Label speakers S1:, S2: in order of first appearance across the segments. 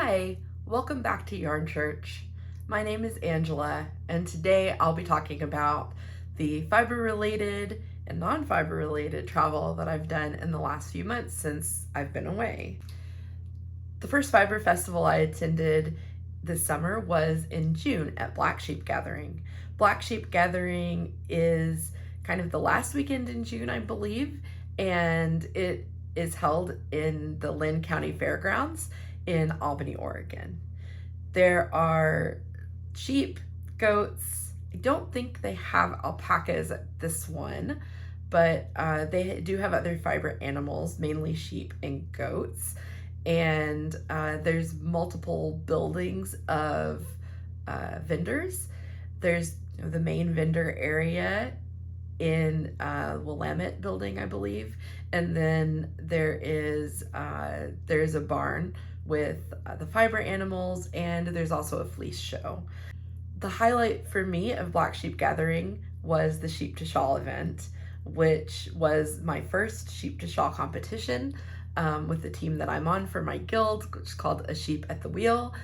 S1: Hi, welcome back to Yarn Church. My name is Angela, and today I'll be talking about the fiber-related and non-fiber-related travel that I've done in the last few months since I've been away. The first fiber festival I attended this summer was in June at Black Sheep Gathering. Black Sheep Gathering is kind of the last weekend in June, I believe, and it is held in the Linn County Fairgrounds in Albany, Oregon. There are sheep, goats. I don't think they have alpacas at this one, but they do have other fiber animals, mainly sheep and goats. And there's multiple buildings of vendors. There's the main vendor area in Willamette building, I believe, and then there's a barn with the fiber animals, and there's also a fleece show. The highlight for me of Black Sheep Gathering was the Sheep to Shawl event, which was my first Sheep to Shawl competition with the team that I'm on for my guild, which is called A Sheep at the Wheel.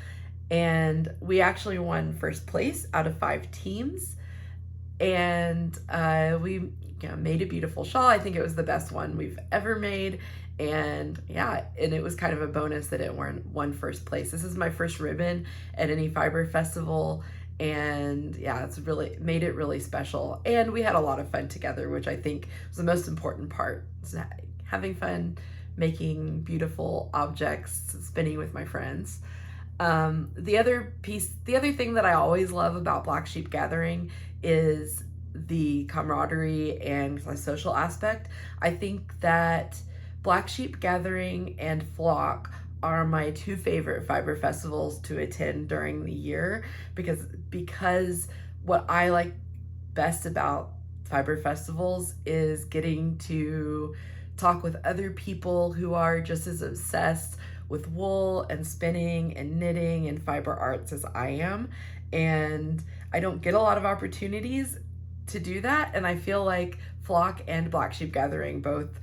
S1: And we actually won first place out of 5 teams. And we made a beautiful shawl. I think it was the best one we've ever made. And it was kind of a bonus that it won first place. This is my first ribbon at any fiber festival. And it's really made it really special. And we had a lot of fun together, which I think was the most important part. Having fun, making beautiful objects, spinning with my friends. The other thing that I always love about Black Sheep Gathering is the camaraderie and the social aspect. I think that Black Sheep Gathering and Flock are my 2 favorite fiber festivals to attend during the year because what I like best about fiber festivals is getting to talk with other people who are just as obsessed with wool and spinning and knitting and fiber arts as I am. And I don't get a lot of opportunities to do that. And I feel like Flock and Black Sheep Gathering both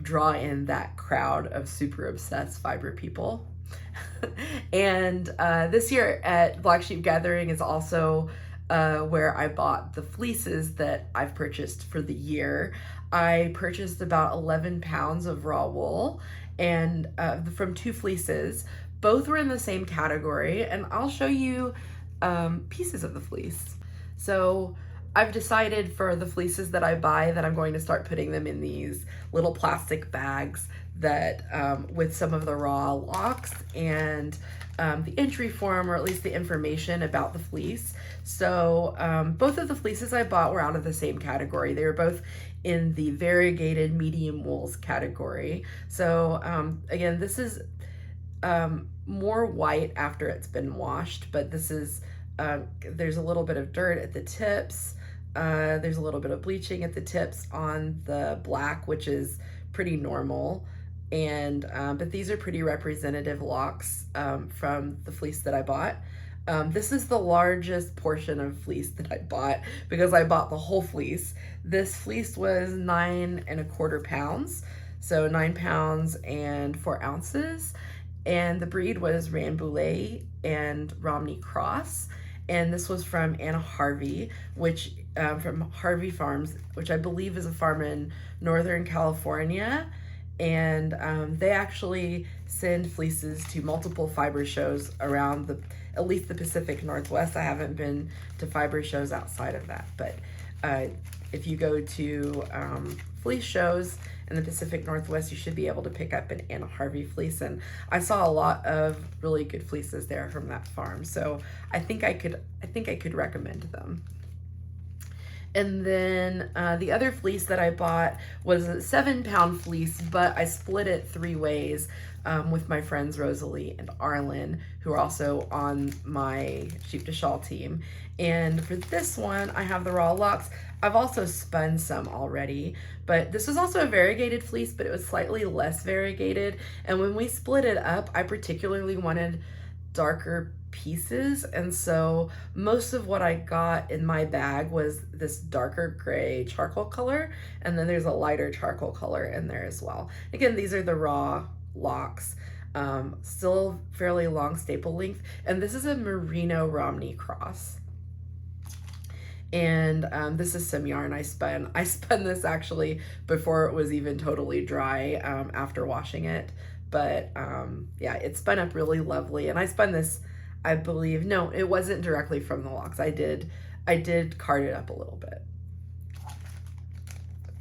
S1: draw in that crowd of super obsessed fiber people. And this year at Black Sheep Gathering is also where I bought the fleeces that I've purchased for the year. I purchased about 11 pounds of raw wool and from 2 fleeces. Both were in the same category, and I'll show you pieces of the fleece. So I've decided for the fleeces that I buy that I'm going to start putting them in these little plastic bags that with some of the raw locks and the entry form, or at least the information about the fleece. So both of the fleeces I bought were out of the same category. They were both in the variegated medium wools category. So again, this is more white after it's been washed, but this is there's a little bit of dirt at the tips. There's a little bit of bleaching at the tips on the black, which is pretty normal. And but these are pretty representative locks from the fleece that I bought. This is the largest portion of fleece that I bought because I bought the whole fleece. This fleece was 9¼ pounds, so 9 pounds and 4 ounces. And the breed was Rambouillet and Romney Cross. And this was from Anna Harvey, which from Harvey Farms, which I believe is a farm in Northern California. And they actually send fleeces to multiple fiber shows around at least the Pacific Northwest. I haven't been to fiber shows outside of that, but if you go to fleece shows in the Pacific Northwest, you should be able to pick up an Anna Harvey fleece. And I saw a lot of really good fleeces there from that farm, so I think I could recommend them. And then the other fleece that I bought was a 7-pound fleece, but I split it 3 ways with my friends Rosalie and Arlen, who are also on my Sheep to Shawl team. And for this one, I have the raw locks. I've also spun some already, but this was also a variegated fleece, but it was slightly less variegated. And when we split it up, I particularly wanted darker pieces, and so most of what I got in my bag was this darker gray charcoal color, and then there's a lighter charcoal color in there as well. Again, these are the raw locks. Still fairly long staple length. And this is a Merino Romney cross. And this is some yarn I spun. I spun this actually before it was even totally dry, after washing it. But yeah, it spun up really lovely. And I spun this, I believe, no, it wasn't directly from the locks. I did card it up a little bit.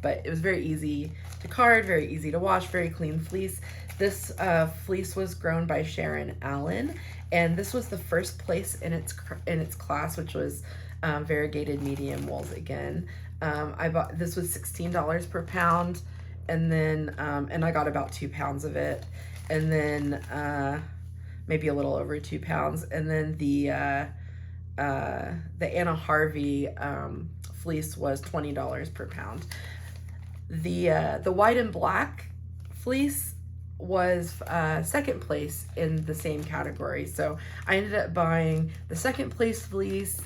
S1: But it was very easy to card, very easy to wash, very clean fleece. This fleece was grown by Sharon Allen, and this was the first place in its class, which was variegated medium wools again. I bought, this was $16 per pound, and then and I got about 2 pounds of it, and then maybe a little over 2 pounds, and then the Anna Harvey fleece was $20 per pound. The white and black fleece was second place in the same category. So I ended up buying the second place fleece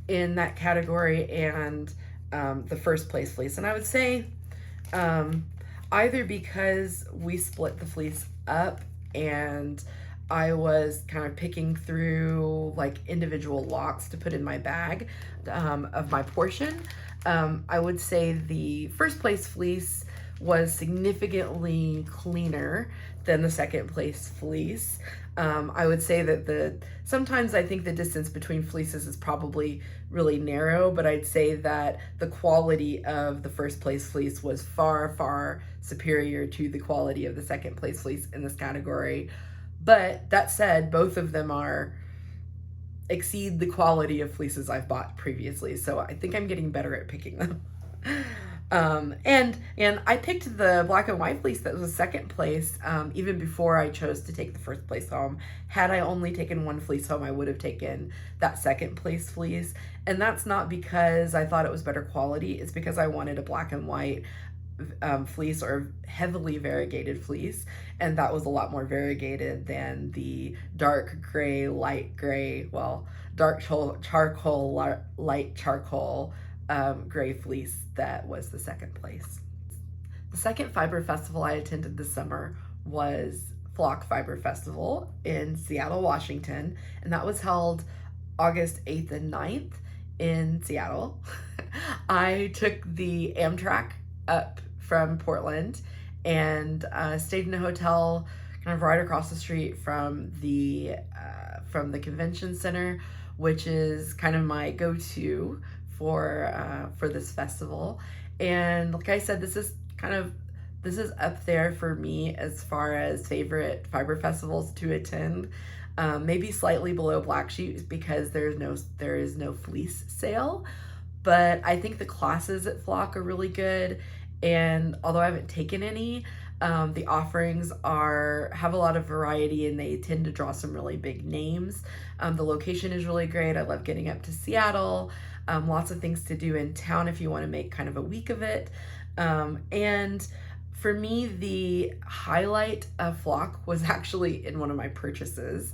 S1: in that category and the first place fleece. And I would say either because we split the fleece up and I was kind of picking through like individual locks to put in my bag of my portion, I would say the first place fleece was significantly cleaner than the second place fleece. I would say that sometimes I think the distance between fleeces is probably really narrow, but I'd say that the quality of the first place fleece was far, far superior to the quality of the second place fleece in this category. But that said, both of them exceed the quality of fleeces I've bought previously. So I think I'm getting better at picking them. And I picked the black and white fleece that was second place, even before I chose to take the first place home. Had I only taken one fleece home, I would have taken that second place fleece. And that's not because I thought it was better quality. It's because I wanted a black and white fleece or heavily variegated fleece, and that was a lot more variegated than the dark gray, light gray, well, dark charcoal, light charcoal gray fleece that was the second place. The second fiber festival I attended this summer was Flock Fiber Festival in Seattle, Washington, and that was held August 8th and 9th in Seattle. I took the Amtrak up from Portland and stayed in a hotel kind of right across the street from the convention center, which is kind of my go-to for this festival. And like I said, this is up there for me as far as favorite fiber festivals to attend. Maybe slightly below Black Sheep because there is no fleece sale, but I think the classes at Flock are really good. And although I haven't taken any, the offerings have a lot of variety and they tend to draw some really big names. The location is really great. I love getting up to Seattle. Lots of things to do in town if you want to make kind of a week of it. And for me, the highlight of Flock was actually in one of my purchases.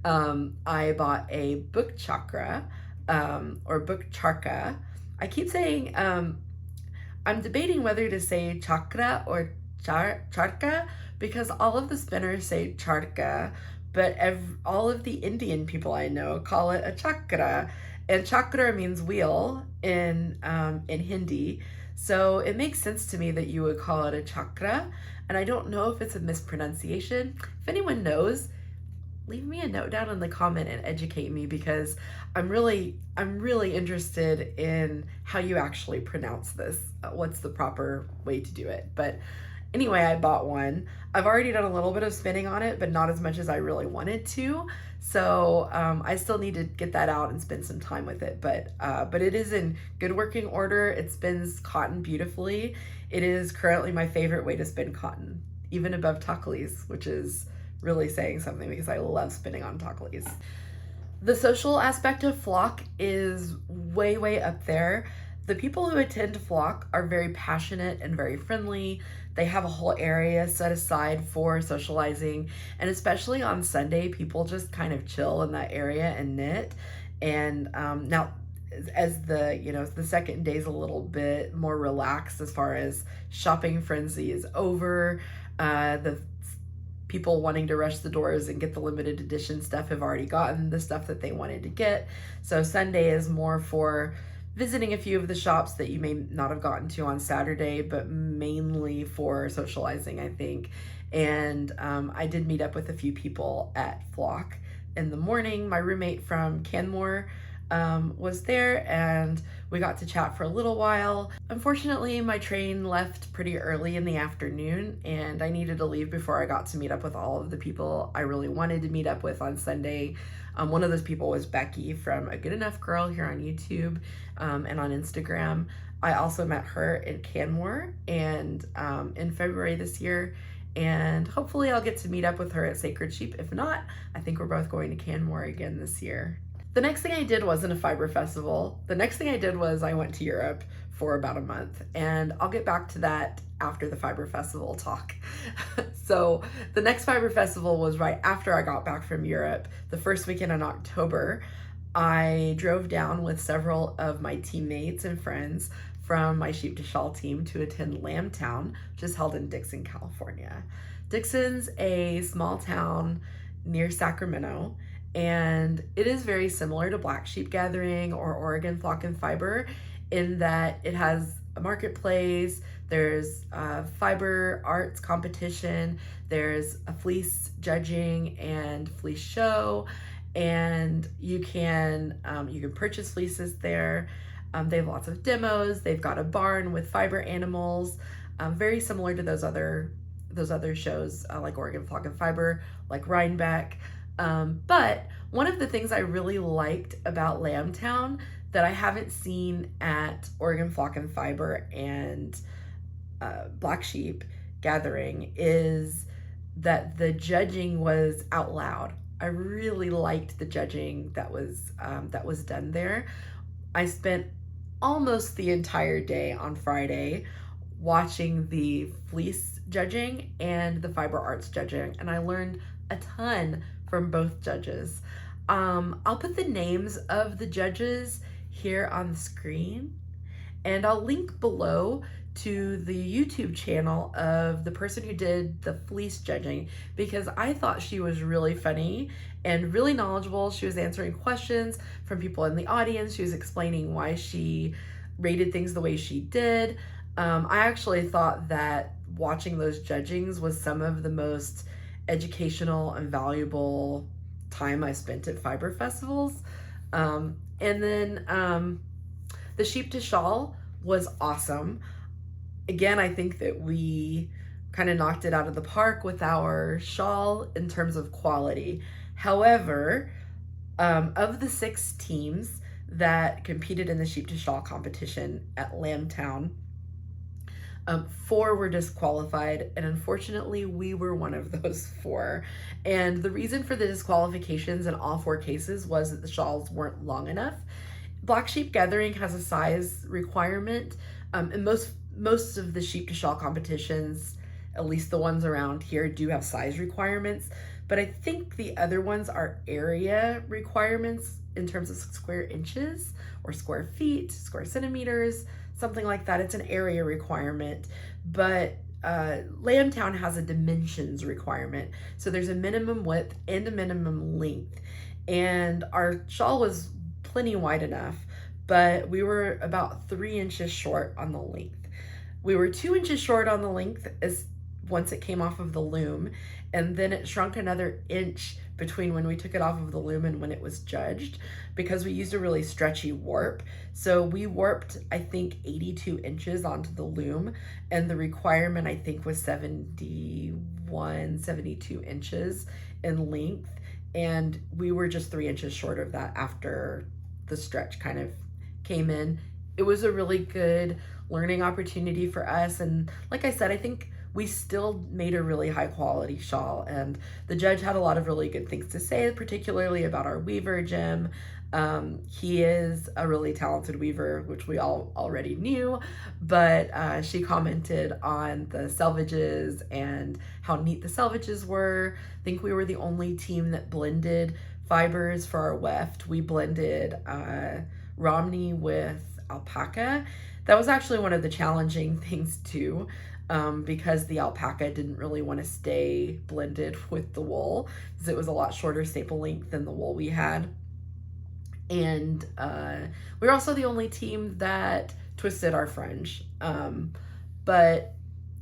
S1: I bought a book chakra, or book charka. I keep saying, I'm debating whether to say chakra or charka because all of the spinners say charka, but all of the Indian people I know call it a chakra, and chakra means wheel in Hindi. So it makes sense to me that you would call it a chakra, and I don't know if it's a mispronunciation. If anyone knows, leave me a note down in the comment and educate me because I'm really interested in how you actually pronounce this. What's the proper way to do it? But anyway, I bought one. I've already done a little bit of spinning on it, but not as much as I really wanted to. So I still need to get that out and spend some time with it. But it is in good working order. It spins cotton beautifully. It is currently my favorite way to spin cotton, even above Tuckleys, which is really saying something because I love spinning on Tuckleys. The social aspect of Flock is way, way up there. The people who attend Flock are very passionate and very friendly. They have a whole area set aside for socializing, and especially on Sunday, people just kind of chill in that area and knit. And now, as the second day is a little bit more relaxed as far as shopping frenzy is over, people wanting to rush the doors and get the limited edition stuff have already gotten the stuff that they wanted to get. So Sunday is more for visiting a few of the shops that you may not have gotten to on Saturday, but mainly for socializing, I think. And I did meet up with a few people at Flock in the morning. My roommate from Canmore was there, and we got to chat for a little while. Unfortunately, my train left pretty early in the afternoon, and I needed to leave before I got to meet up with all of the people I really wanted to meet up with on Sunday. One of those people was Becky from A Good Enough Girl here on YouTube and on Instagram. I also met her in Canmore and in February this year, and hopefully I'll get to meet up with her at Sacred Sheep. If not, I think we're both going to Canmore again this year. The next thing I did wasn't a fiber festival. The next thing I did was I went to Europe for about a month, and I'll get back to that after the fiber festival talk. So the next fiber festival was right after I got back from Europe. The first weekend in October, I drove down with several of my teammates and friends from my Sheep to Shawl team to attend Lambtown, which is held in Dixon, California. Dixon's a small town near Sacramento, and it is very similar to Black Sheep Gathering or Oregon Flock and Fiber in that it has a marketplace, there's a fiber arts competition, there's a fleece judging and fleece show, and you can purchase fleeces there. They have lots of demos. They've got a barn with fiber animals, very similar to those other shows like Oregon Flock and Fiber, like Rhinebeck. But one of the things I really liked about Lambtown that I haven't seen at Oregon Flock and Fiber and Black Sheep Gathering is that the judging was out loud. I really liked the judging that was done there. I spent almost the entire day on Friday watching the fleece judging and the fiber arts judging, and I learned a ton from both judges. I'll put the names of the judges here on the screen, and I'll link below to the YouTube channel of the person who did the fleece judging, because I thought she was really funny and really knowledgeable. She was answering questions from people in the audience. She was explaining why she rated things the way she did. I actually thought that watching those judgings was some of the most educational and valuable time I spent at fiber festivals. And then the Sheep to Shawl was awesome. Again, I think that we kind of knocked it out of the park with our shawl in terms of quality. However, of the 6 teams that competed in the Sheep to Shawl competition at Lambtown, 4 were disqualified, and unfortunately we were one of those 4. And the reason for the disqualifications in all 4 cases was that the shawls weren't long enough. Black Sheep Gathering has a size requirement, and most of the Sheep to Shawl competitions, at least the ones around here, do have size requirements, but I think the other ones are area requirements in terms of square inches or square feet, square centimeters, something like that. It's an area requirement, but Lambtown has a dimensions requirement. So there's a minimum width and a minimum length, and our shawl was plenty wide enough, but we were about 3 inches short on the length. We were 2 inches short on the length once it came off of the loom, and then it shrunk another inch between when we took it off of the loom and when it was judged, because we used a really stretchy warp. So we warped, I think, 82 inches onto the loom, and the requirement, I think, was 71, 72 inches in length, and we were just 3 inches short of that after the stretch kind of came in. It was a really good learning opportunity for us, and like I said, I think we still made a really high quality shawl, and the judge had a lot of really good things to say, particularly about our weaver, Jim. He is a really talented weaver, which we all already knew, but she commented on the selvages and how neat the selvages were. I think we were the only team that blended fibers for our weft. We blended Romney with alpaca. That was actually one of the challenging things too. because the alpaca didn't really want to stay blended with the wool, because it was a lot shorter staple length than the wool we had. And we were also the only team that twisted our fringe. But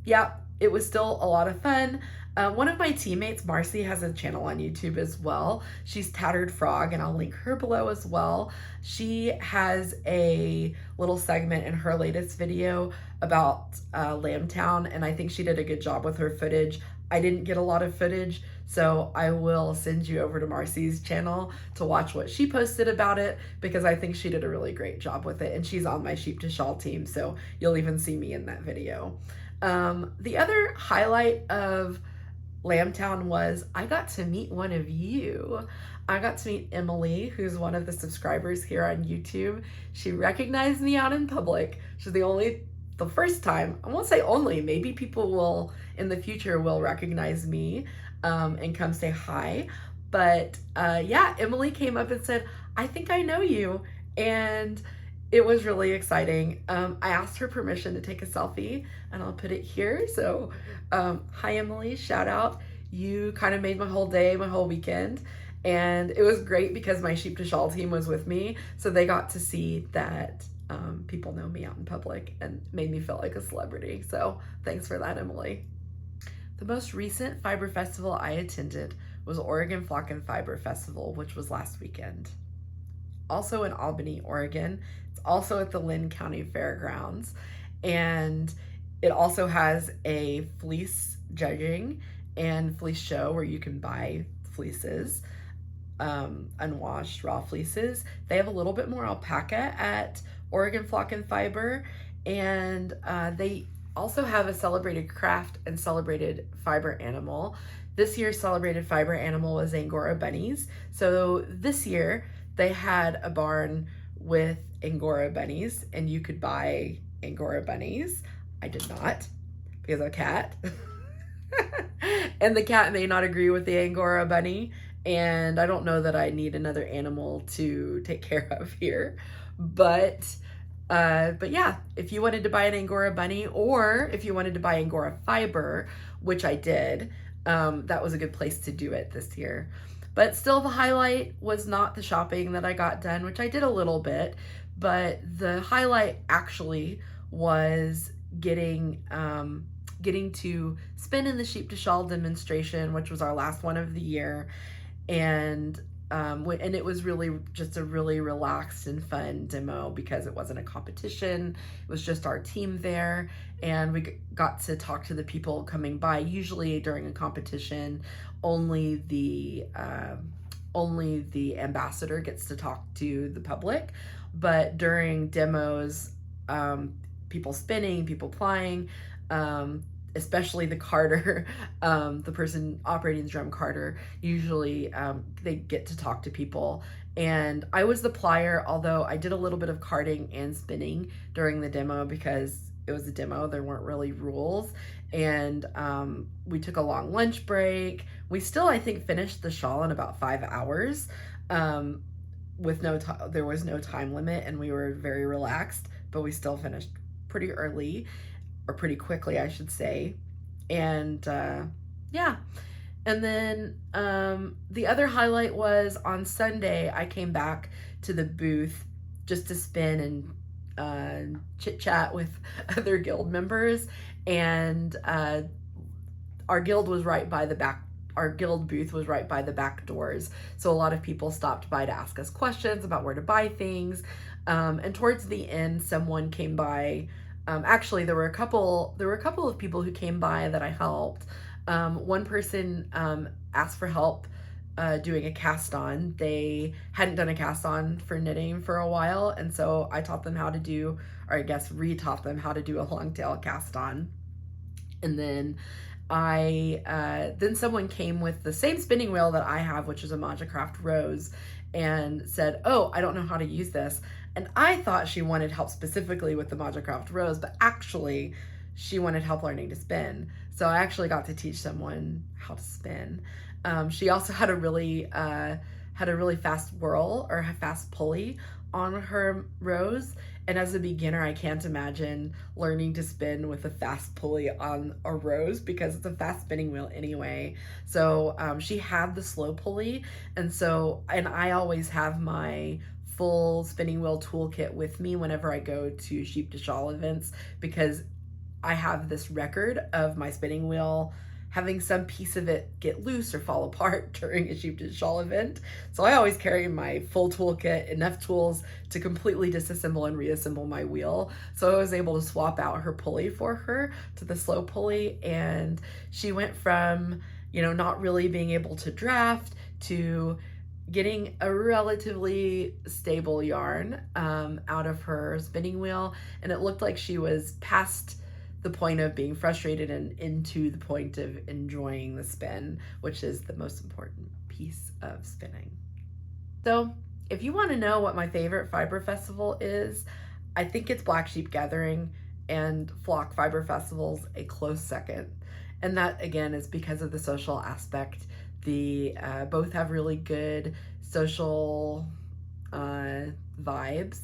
S1: yeah, it was still a lot of fun. One of my teammates, Marcy, has a channel on YouTube as well. She's Tattered Frog, and I'll link her below as well. She has a little segment in her latest video about Lambtown, and I think she did a good job with her footage. I didn't get a lot of footage, so I will send you over to Marcy's channel to watch what she posted about it, because I think she did a really great job with it, and she's on my Sheep to Shawl team, so you'll even see me in that video. The other highlight of Lambtown was I got to meet one of you. I got to meet Emily, who's one of the subscribers here on YouTube. She recognized me out in public. She's the first time, I won't say only, maybe people will in the future will recognize me and come say hi. But yeah, Emily came up and said, I think I know you. And it was really exciting. I asked her permission to take a selfie, and I'll put it here. So hi, Emily, shout out. You kind of made my whole day, my whole weekend. And it was great because my Sheep to Shawl team was with me. So they got to see that people know me out in public, and made me feel like a celebrity. So thanks for that, Emily. The most recent fiber festival I attended was Oregon Flock and Fiber Festival, which was last weekend. Also in Albany, Oregon. It's also at the Linn County Fairgrounds. And it also has a fleece judging and fleece show where you can buy fleeces, unwashed raw fleeces. They have a little bit more alpaca at Oregon Flock and Fiber, and they also have a celebrated craft and celebrated fiber animal. This year's celebrated fiber animal was Angora bunnies. So this year they had a barn with Angora bunnies, and you could buy Angora bunnies. I did not, because I'm a cat. And the cat may not agree with the Angora bunny, and I don't know that I need another animal to take care of here. But yeah, if you wanted to buy an Angora bunny, or if you wanted to buy Angora fiber, which I did, that was a good place to do it this year. But still, the highlight was not the shopping that I got done, which I did a little bit, but the highlight actually was getting to spin in the Sheep to Shawl demonstration, which was our last one of the year. And it was really just a really relaxed and fun demo, because it wasn't a competition. It was just our team there, and we got to talk to the people coming by. Usually during a competition, only the ambassador gets to talk to the public, but during demos, people spinning, people plying, especially the carter, the person operating the drum carter, usually they get to talk to people. And I was the plier, although I did a little bit of carding and spinning during the demo, because it was a demo, there weren't really rules. And we took a long lunch break. We still, I think, finished the shawl in about 5 hours, with there was no time limit, and we were very relaxed, but we still finished pretty early, or pretty quickly, I should say. And yeah. And then the other highlight was on Sunday, I came back to the booth just to spin and chit chat with other guild members. And our guild was right by the back. Our guild booth was right by the back doors. So a lot of people stopped by to ask us questions about where to buy things. And towards the end, someone came by. Actually, there were a couple of people who came by that I helped. One person asked for help doing a cast on. They hadn't done a cast on for knitting for a while, and so I taught them how to do, or I guess re-taught them how to do a long tail cast on. And then then someone came with the same spinning wheel that I have, which is a Majacraft Rose, and said, "Oh, I don't know how to use this." And I thought she wanted help specifically with the Majacraft Rose, but actually she wanted help learning to spin. So I actually got to teach someone how to spin. She also had a really had a really fast whirl or a fast pulley on her rows. And as a beginner, I can't imagine learning to spin with a fast pulley on a rose because it's a fast spinning wheel anyway. So she had the slow pulley. And I always have my full spinning wheel toolkit with me whenever I go to sheep to shawl events, because I have this record of my spinning wheel having some piece of it get loose or fall apart during a sheep to shawl event. So I always carry my full toolkit, enough tools to completely disassemble and reassemble my wheel. So I was able to swap out her pulley for her to the slow pulley, and she went from, not really being able to draft to getting a relatively stable yarn out of her spinning wheel. And it looked like she was past the point of being frustrated and into the point of enjoying the spin, which is the most important piece of spinning. So if you want to know what my favorite fiber festival is, I think it's Black Sheep Gathering and Flock Fiber Festivals a close second. And that, again, is because of the social aspect. Both have really good social vibes.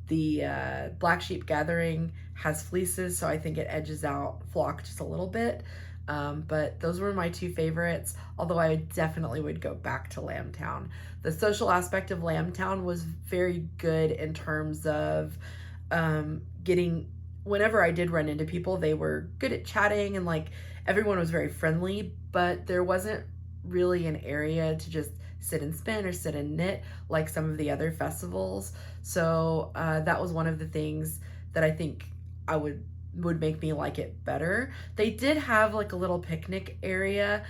S1: The Black Sheep Gathering has fleeces, so I think it edges out Flock just a little bit. But those were my two favorites, although I definitely would go back to Lambtown. The social aspect of Lambtown was very good in terms of whenever I did run into people, they were good at chatting and everyone was very friendly, but there wasn't really an area to just sit and spin or sit and knit like some of the other festivals. So that was one of the things that I think would make me like it better. They did have a little picnic area,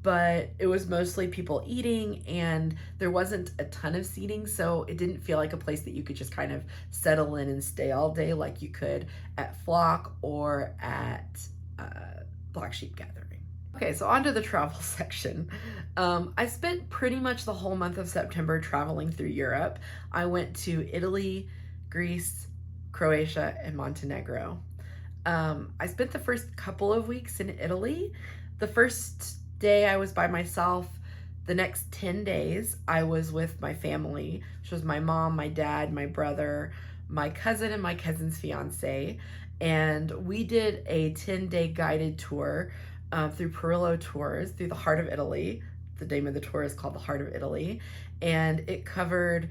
S1: but it was mostly people eating and there wasn't a ton of seating, so it didn't feel like a place that you could just kind of settle in and stay all day like you could at Flock or at Black Sheep Gathering. Okay, so on to the travel section. I spent pretty much the whole month of September traveling through Europe. I went to Italy, Greece, Croatia, and Montenegro. I spent the first couple of weeks in Italy. The first day I was by myself. The next 10 days I was with my family, which was my mom, my dad, my brother, my cousin, and my cousin's fiance. And we did a 10-day guided tour through Perillo Tours through the heart of Italy. The name of the tour is called the Heart of Italy, and it covered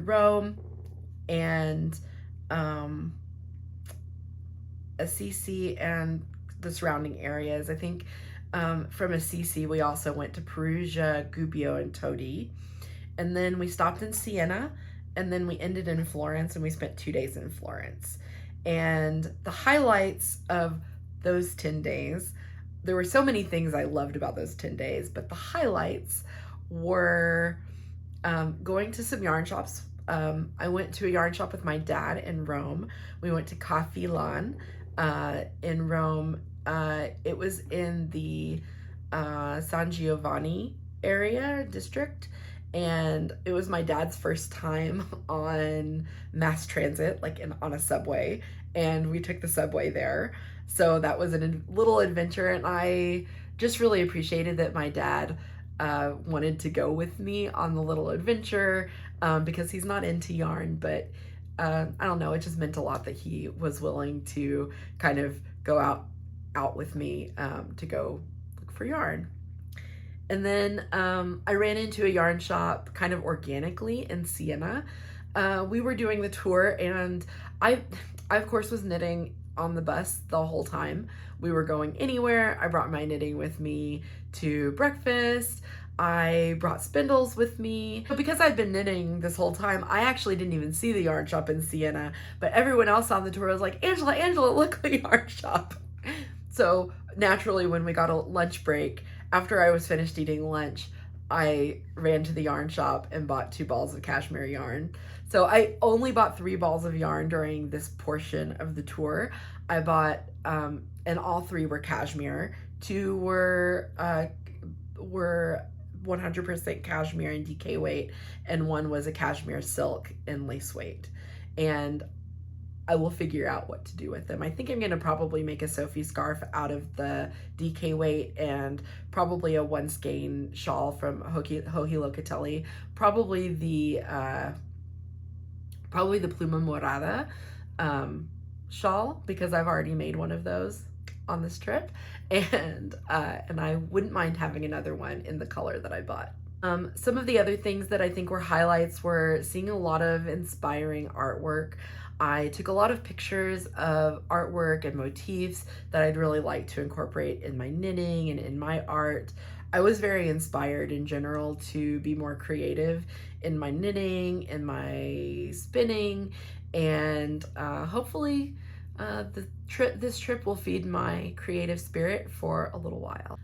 S1: Rome and Assisi and the surrounding areas. I think from Assisi we also went to Perugia, Gubbio, and Todi, and then we stopped in Siena, and then we ended in Florence, and we spent 2 days in Florence. And the highlights of those 10 days, there were so many things I loved about those 10 days, but the highlights were going to some yarn shops. I went to a yarn shop with my dad in Rome. We went to Caffè Lan in Rome. It was in the San Giovanni area district, and it was my dad's first time on mass transit, on a subway, and we took the subway there. So that was a little adventure, and I just really appreciated that my dad wanted to go with me on the little adventure because he's not into yarn, but I don't know, it just meant a lot that he was willing to kind of go out with me to go look for yarn. And then I ran into a yarn shop kind of organically in Siena. We were doing the tour, and I of course was knitting on the bus the whole time. We were going anywhere. I brought my knitting with me to breakfast. I brought spindles with me. But because I've been knitting this whole time, I actually didn't even see the yarn shop in Siena, but everyone else on the tour was like, Angela, look at the yarn shop. So naturally, when we got a lunch break, after I was finished eating lunch, I ran to the yarn shop and bought 2 balls of cashmere yarn. So I only bought 3 balls of yarn during this portion of the tour. I bought, and all 3 were cashmere. 2 were 100% cashmere in DK weight, and 1 was a cashmere silk in lace weight. And I will figure out what to do with them. I think I'm going to probably make a Sophie scarf out of the DK weight and probably a one skein shawl from Joji Locatelli. Probably the Pluma Morada shawl, because I've already made one of those on this trip, and I wouldn't mind having another one in the color that I bought. Some of the other things that I think were highlights were seeing a lot of inspiring artwork. I took a lot of pictures of artwork and motifs that I'd really like to incorporate in my knitting and in my art. I was very inspired in general to be more creative in my knitting, in my spinning, and hopefully this trip will feed my creative spirit for a little while.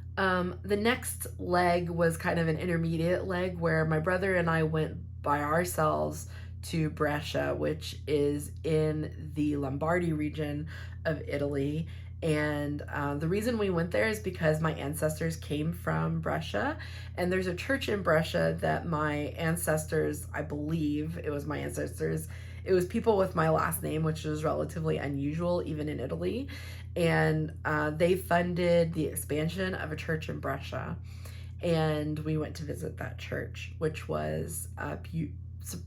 S1: The next leg was kind of an intermediate leg where my brother and I went by ourselves to Brescia, which is in the Lombardy region of Italy. And the reason we went there is because my ancestors came from Brescia, and there's a church in Brescia that my ancestors, I believe it was my ancestors, it was people with my last name, which is relatively unusual even in Italy, and they funded the expansion of a church in Brescia, and we went to visit that church, which was a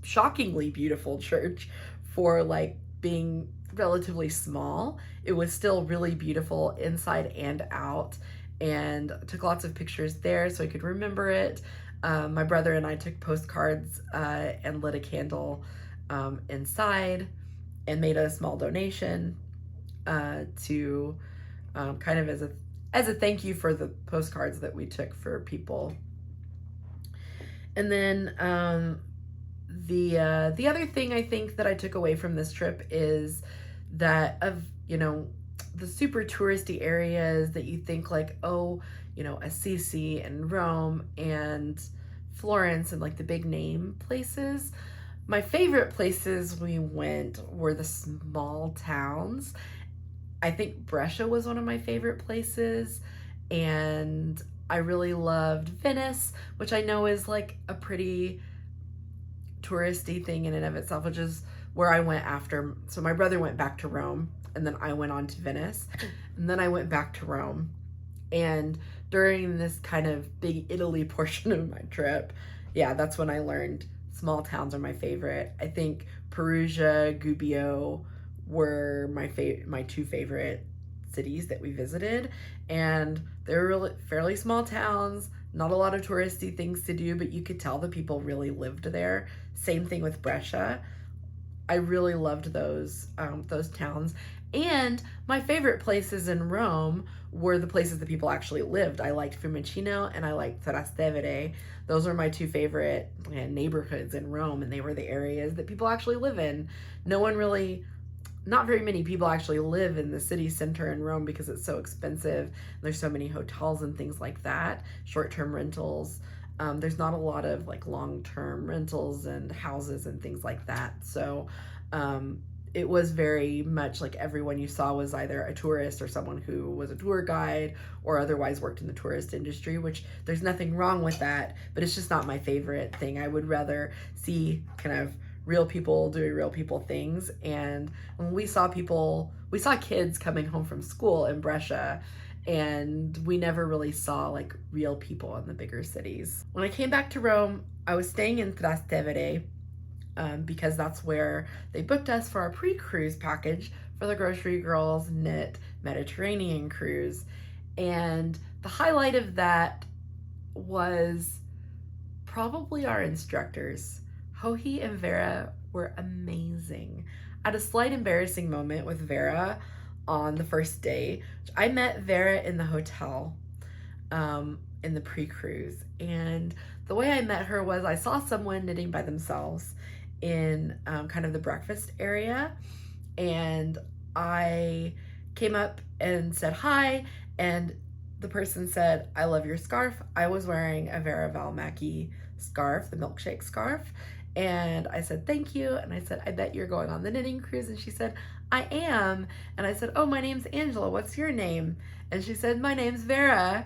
S1: shockingly beautiful church for like being relatively small. It was still really beautiful inside and out, and took lots of pictures there so I could remember it. My brother and I took postcards and lit a candle inside and made a small donation to kind of as a thank you for the postcards that we took for people. And then the other thing I think that I took away from this trip is that of, you know, the super touristy areas that you think like, oh, you know, Assisi and Rome and Florence and like the big name places. My favorite places we went were the small towns. I think Brescia was one of my favorite places, and I really loved Venice, which I know is like a pretty touristy thing in and of itself, which is where I went after. So my brother went back to Rome, and then I went on to Venice, and then I went back to Rome. And during this kind of big Italy portion of my trip, yeah, that's when I learned small towns are my favorite. I think Perugia, Gubbio were my two favorite cities that we visited, and they're really fairly small towns, not a lot of touristy things to do, but you could tell the people really lived there. Same thing with Brescia. I really loved those towns. And my favorite places in Rome were the places that people actually lived. I liked Fiumicino and I liked Trastevere. Those are my two favorite neighborhoods in Rome, and they were the areas that people actually live in. Not very many people actually live in the city center in Rome because it's so expensive. There's so many hotels and things like that, short-term rentals. There's not a lot of like long-term rentals and houses and things like that. So it was very much like everyone you saw was either a tourist or someone who was a tour guide or otherwise worked in the tourist industry, which there's nothing wrong with that, but it's just not my favorite thing. I would rather see kind of real people doing real people things. And when we saw kids coming home from school in Brescia, and we never really saw like real people in the bigger cities. When I came back to Rome, I was staying in Trastevere because that's where they booked us for our pre-cruise package for the Grocery Girls Knit Mediterranean cruise. And the highlight of that was probably our instructors. Joji and Vera were amazing. I had a slight embarrassing moment with Vera on the first day. I met Vera in the hotel in the pre-cruise, and the way I met her was I saw someone knitting by themselves in kind of the breakfast area, and I came up and said hi, and the person said, "I love your scarf." I was wearing a Vera Valmaki scarf, the milkshake scarf, and I said, "Thank you." And I said, "I bet you're going on the knitting cruise." And she said, "I am." And I said, "Oh, my name's Angela. What's your name?" And she said, "My name's Vera."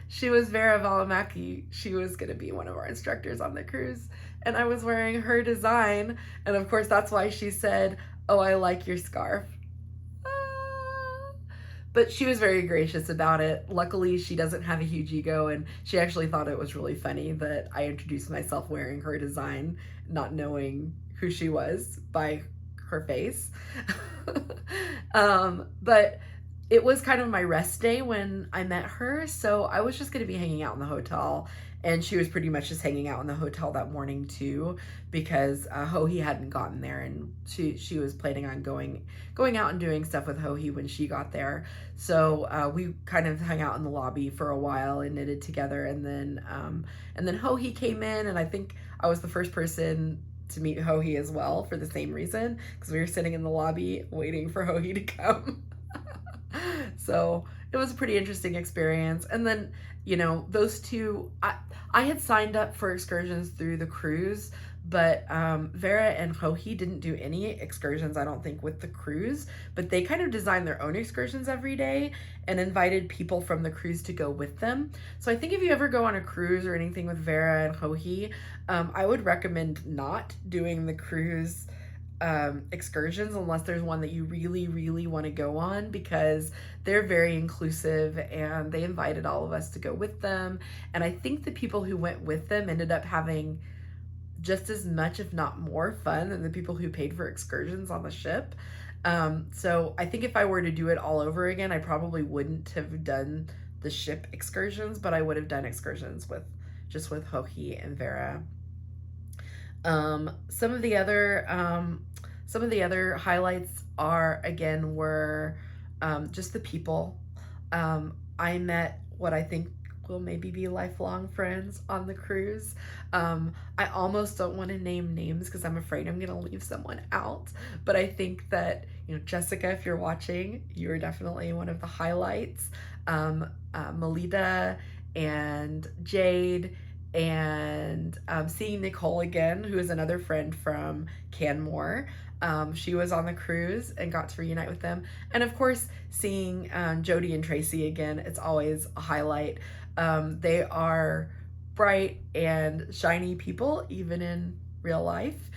S1: She was Vera Valmaki. She was going to be one of our instructors on the cruise. And I was wearing her design. And of course, that's why she said, "Oh, I like your scarf." Ah. But she was very gracious about it. Luckily, she doesn't have a huge ego, and she actually thought it was really funny that I introduced myself wearing her design, not knowing who she was by her face. But it was kind of my rest day when I met her, so I was just going to be hanging out in the hotel, and she was pretty much just hanging out in the hotel that morning too, because Hohi hadn't gotten there, and she was planning on going out and doing stuff with Hohi when she got there. So we kind of hung out in the lobby for a while and knitted together, and then Hohi came in, and I think I was the first person to meet Hohi as well for the same reason, because we were sitting in the lobby waiting for Hohi to come. So it was a pretty interesting experience. And then, those two, I had signed up for excursions through the cruise, but Vera and Hohi didn't do any excursions, I don't think, with the cruise, but they kind of designed their own excursions every day and invited people from the cruise to go with them. So I think if you ever go on a cruise or anything with Vera and Hohi, I would recommend not doing the cruise excursions unless there's one that you really, really want to go on, because they're very inclusive and they invited all of us to go with them. And I think the people who went with them ended up having just as much, if not more, fun than the people who paid for excursions on the ship. So I think if I were to do it all over again, I probably wouldn't have done the ship excursions, but I would have done excursions with Hohi and Vera. Some of the other highlights were just the people. I met what I think will maybe be lifelong friends on the cruise. I almost don't want to name names because I'm afraid I'm going to leave someone out. But I think that, Jessica, if you're watching, you're definitely one of the highlights. Melita and Jade, and seeing Nicole again, who is another friend from Canmore. She was on the cruise and got to reunite with them. And of course, seeing Joji and Tracy again, it's always a highlight. They are bright and shiny people, even in real life,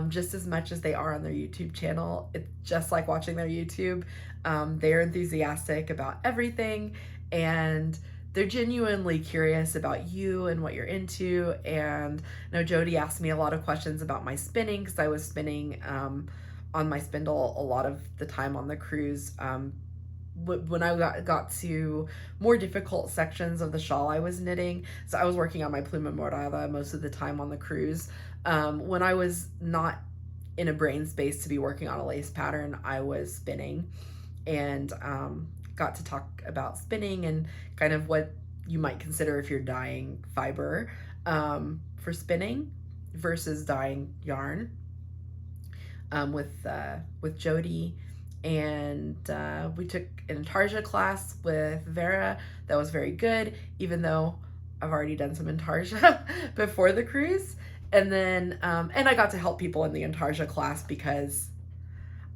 S1: just as much as they are on their YouTube channel. It's just like watching their YouTube. They're enthusiastic about everything, and they're genuinely curious about you and what you're into. And Joji asked me a lot of questions about my spinning, because I was spinning on my spindle a lot of the time on the cruise. When I got to more difficult sections of the shawl I was knitting, so I was working on my Pluma Morada most of the time on the cruise. When I was not in a brain space to be working on a lace pattern, I was spinning, and got to talk about spinning and kind of what you might consider if you're dyeing fiber for spinning versus dyeing yarn with Joji. And we took an intarsia class with Vera that was very good, even though I've already done some intarsia before the cruise. And then and I got to help people in the intarsia class because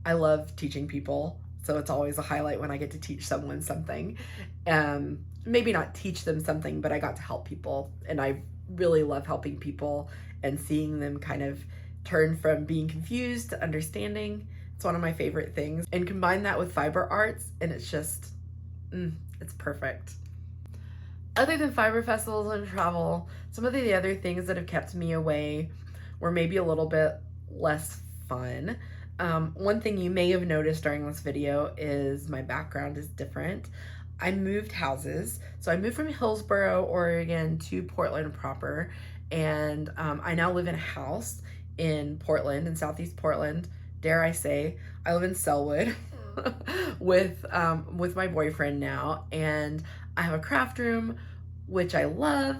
S1: I love teaching people. So it's always a highlight when I get to teach someone something. Maybe not teach them something, but I got to help people. And I really love helping people and seeing them kind of turn from being confused to understanding. It's one of my favorite things. And combine that with fiber arts, and it's just, it's perfect. Other than fiber festivals and travel, some of the other things that have kept me away were maybe a little bit less fun. One thing you may have noticed during this video is my background is different. I moved houses. So I moved from Hillsboro, Oregon to Portland proper. And I now live in a house in Portland, in Southeast Portland. Dare I say, I live in Selwood with my boyfriend now. And I have a craft room, which I love.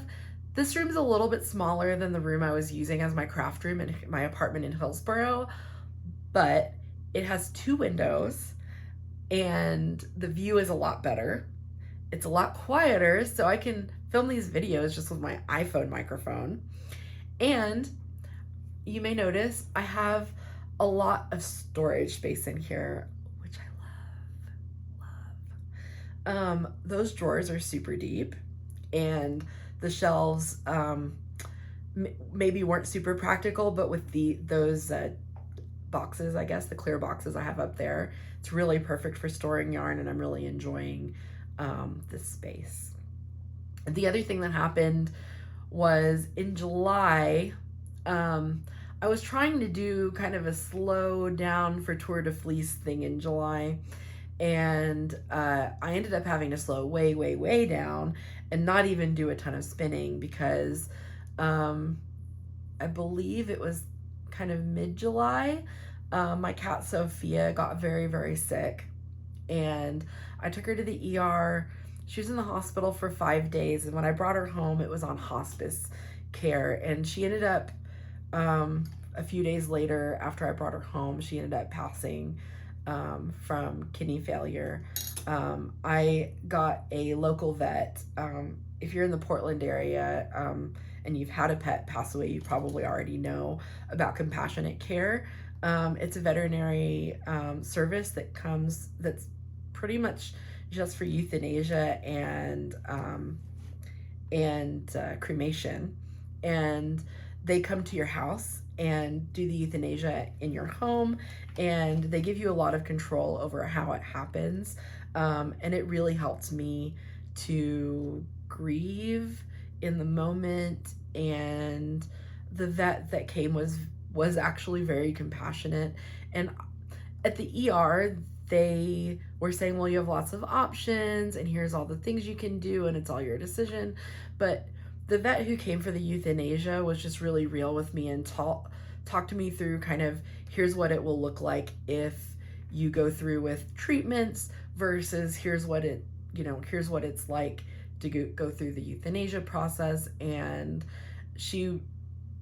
S1: This room's a little bit smaller than the room I was using as my craft room in my apartment in Hillsboro, but it has 2 windows and the view is a lot better. It's a lot quieter, so I can film these videos just with my iPhone microphone. And you may notice I have a lot of storage space in here, which I love. Those drawers are super deep, and the shelves maybe weren't super practical, but with those boxes, I guess, the clear boxes I have up there. It's really perfect for storing yarn, and I'm really enjoying this space. The other thing that happened was in July, I was trying to do kind of a slow down for Tour de Fleece thing in July, and I ended up having to slow way down and not even do a ton of spinning because I believe it was kind of mid-July. My cat Sophia got very sick, and I took her to the ER. She was in the hospital for 5 days, and when I brought her home, it was on hospice care, and she ended up a few days later, after I brought her home, she ended up passing from kidney failure. I got a local vet. If you're in the Portland area and you've had a pet pass away, you probably already know about compassionate care. It's a veterinary service that's pretty much just for euthanasia and cremation, and they come to your house and do the euthanasia in your home, and they give you a lot of control over how it happens, and it really helped me to grieve in the moment. And the vet that came was actually very compassionate, and at the ER they were saying, well, you have lots of options and here's all the things you can do and it's all your decision. But the vet who came for the euthanasia was just really real with me and talked to me through kind of, here's what it will look like if you go through with treatments versus here's what it's like to go through the euthanasia process. And she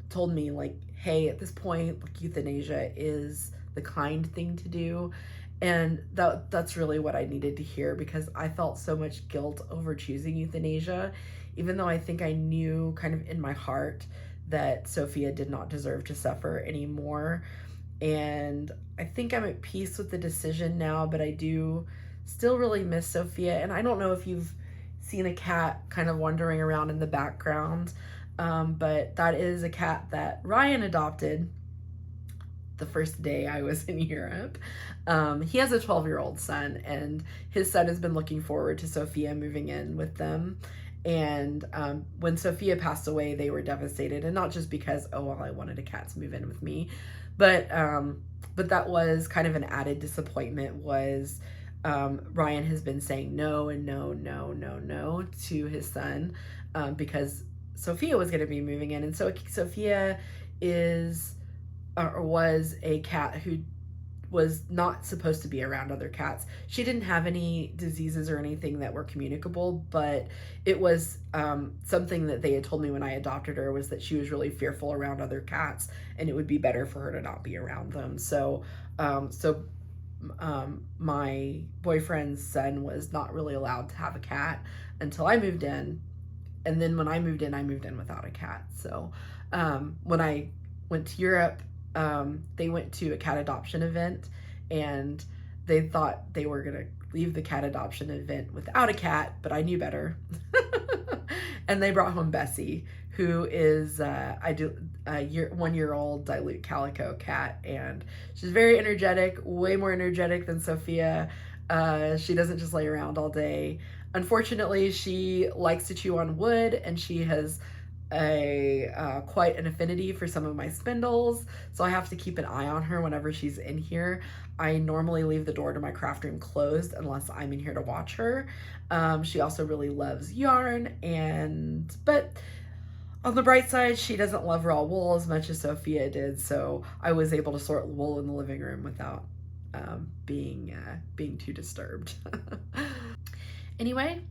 S1: told me, like, hey, at this point, like, euthanasia is the kind thing to do. And that's really what I needed to hear, because I felt so much guilt over choosing euthanasia, even though I think I knew kind of in my heart that Sophia did not deserve to suffer anymore. And I think I'm at peace with the decision now, but I do still really miss Sophia. And I don't know if you've seen a cat kind of wandering around in the background, but that is a cat that Ryan adopted the first day I was in Europe. He has a 12-year-old son, and his son has been looking forward to Sophia moving in with them. And when Sophia passed away, they were devastated, and not just because, oh, well, I wanted a cat to move in with me, but that was kind of an added disappointment. Was Ryan has been saying no and no to his son because Sophia was going to be moving in. And so Sophia was a cat who was not supposed to be around other cats. She didn't have any diseases or anything that were communicable, but it was something that they had told me when I adopted her, was that she was really fearful around other cats, and it would be better for her to not be around them. So my boyfriend's son was not really allowed to have a cat until I moved in. And then when I moved in without a cat. So when I went to Europe, they went to a cat adoption event, and they thought they were gonna leave the cat adoption event without a cat, but I knew better. And they brought home Bessie, who is a 1-year-old dilute calico cat, and she's very energetic, way more energetic than Sophia. She doesn't just lay around all day. Unfortunately, she likes to chew on wood, and she has quite an affinity for some of my spindles, so I have to keep an eye on her whenever she's in here. I normally leave the door to my craft room closed unless I'm in here to watch her. She also really loves yarn, but on the bright side, she doesn't love raw wool as much as Sophia did, so I was able to sort wool in the living room without being too disturbed. Anyway,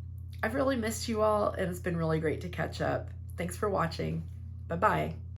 S1: I've really missed you all, and it's been really great to catch up. Thanks for watching. Bye-bye.